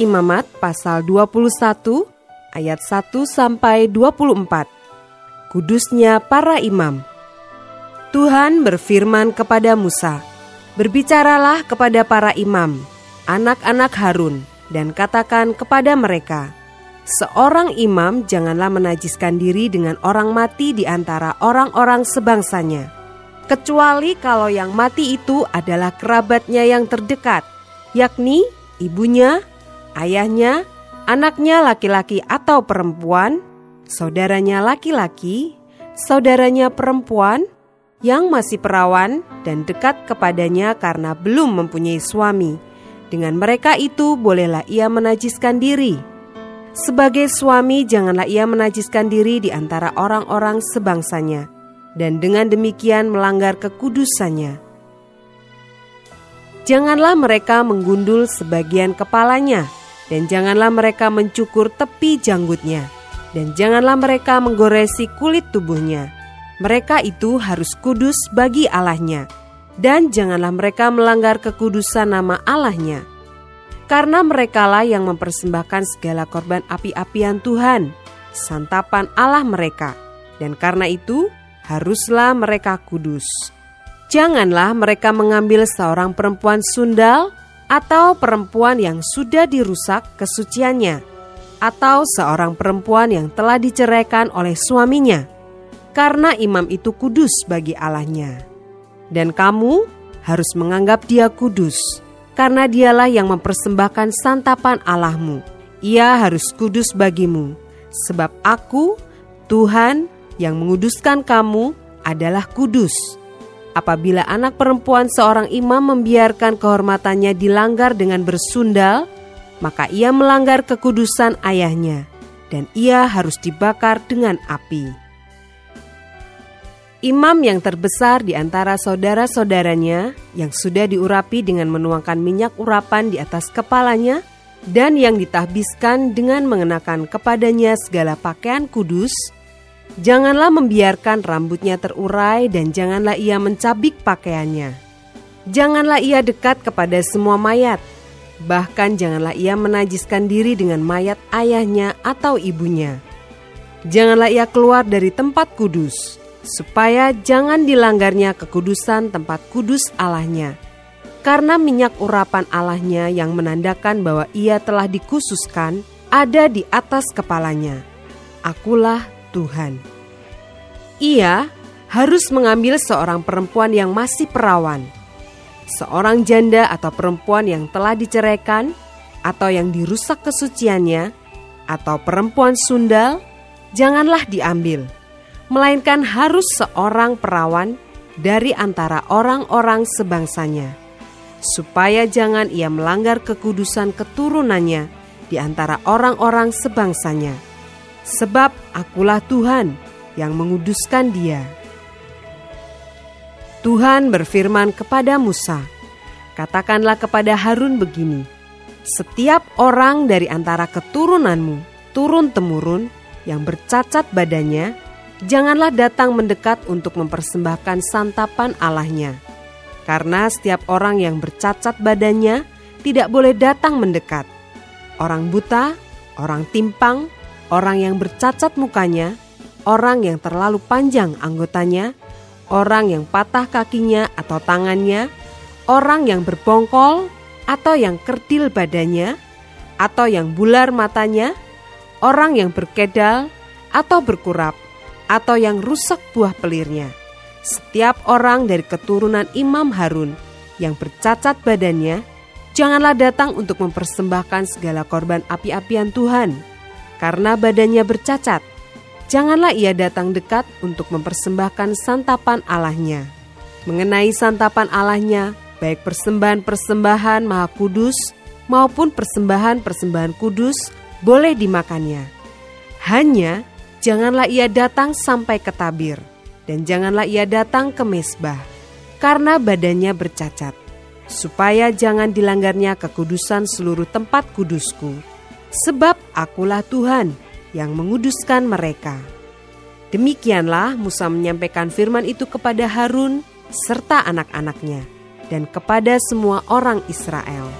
Imamat pasal 21 ayat 1-24. Kudusnya para imam. Tuhan berfirman kepada Musa, "Berbicaralah kepada para imam, anak-anak Harun, dan katakan kepada mereka, seorang imam janganlah menajiskan diri dengan orang mati di antara orang-orang sebangsanya, kecuali kalau yang mati itu adalah kerabatnya yang terdekat, yakni ibunya, ayahnya, anaknya laki-laki atau perempuan, saudaranya laki-laki, saudaranya perempuan, yang masih perawan dan dekat kepadanya karena belum mempunyai suami. Dengan mereka itu bolehlah ia menajiskan diri. Sebagai suami janganlah ia menajiskan diri di antara orang-orang sebangsanya, dan dengan demikian melanggar kekudusannya. Janganlah mereka menggundul sebagian kepalanya, dan janganlah mereka mencukur tepi janggutnya, dan janganlah mereka menggoresi kulit tubuhnya. Mereka itu harus kudus bagi Allahnya, dan janganlah mereka melanggar kekudusan nama Allahnya. Karena merekalah yang mempersembahkan segala korban api-apian Tuhan, santapan Allah mereka, dan karena itu haruslah mereka kudus. Janganlah mereka mengambil seorang perempuan sundal atau perempuan yang sudah dirusak kesuciannya, atau seorang perempuan yang telah diceraikan oleh suaminya, karena imam itu kudus bagi Allahnya. Dan kamu harus menganggap dia kudus, karena dialah yang mempersembahkan santapan Allahmu. Ia harus kudus bagimu, sebab Aku, Tuhan, yang menguduskan kamu adalah kudus. Apabila anak perempuan seorang imam membiarkan kehormatannya dilanggar dengan bersundal, maka ia melanggar kekudusan ayahnya, dan ia harus dibakar dengan api. Imam yang terbesar di antara saudara-saudaranya yang sudah diurapi dengan menuangkan minyak urapan di atas kepalanya dan yang ditahbiskan dengan mengenakan kepadanya segala pakaian kudus, janganlah membiarkan rambutnya terurai dan janganlah ia mencabik pakaiannya. Janganlah ia dekat kepada semua mayat, bahkan janganlah ia menajiskan diri dengan mayat ayahnya atau ibunya. Janganlah ia keluar dari tempat kudus, supaya jangan dilanggarnya kekudusan tempat kudus Allahnya, karena minyak urapan Allahnya yang menandakan bahwa ia telah dikhususkan ada di atas kepalanya. Akulah Tuhan. Ia harus mengambil seorang perempuan yang masih perawan, seorang janda atau perempuan yang telah diceraikan atau yang dirusak kesuciannya, atau perempuan sundal, janganlah diambil, melainkan harus seorang perawan dari antara orang-orang sebangsanya, supaya jangan ia melanggar kekudusan keturunannya di antara orang-orang sebangsanya. Sebab Akulah Tuhan yang menguduskan dia. Tuhan berfirman kepada Musa, "Katakanlah kepada Harun begini, setiap orang dari antara keturunanmu, turun-temurun, yang bercacat badannya, janganlah datang mendekat untuk mempersembahkan santapan Allahnya. Karena setiap orang yang bercacat badannya tidak boleh datang mendekat. Orang buta, orang timpang, orang yang bercacat mukanya, orang yang terlalu panjang anggotanya, orang yang patah kakinya atau tangannya, orang yang berbongkol atau yang kerdil badannya, atau yang bular matanya, orang yang berkedal atau berkurap, atau yang rusak buah pelirnya. Setiap orang dari keturunan Imam Harun yang bercacat badannya, janganlah datang untuk mempersembahkan segala korban api-apian Tuhan, karena badannya bercacat. Janganlah ia datang dekat untuk mempersembahkan santapan Allahnya. Mengenai santapan Allahnya, baik persembahan-persembahan maha kudus maupun persembahan-persembahan kudus boleh dimakannya. Hanya janganlah ia datang sampai ke tabir, dan janganlah ia datang ke mezbah, karena badannya bercacat, supaya jangan dilanggarnya kekudusan seluruh tempat kudusku. Sebab Akulah Tuhan yang menguduskan mereka." Demikianlah Musa menyampaikan firman itu kepada Harun serta anak-anaknya, dan kepada semua orang Israel.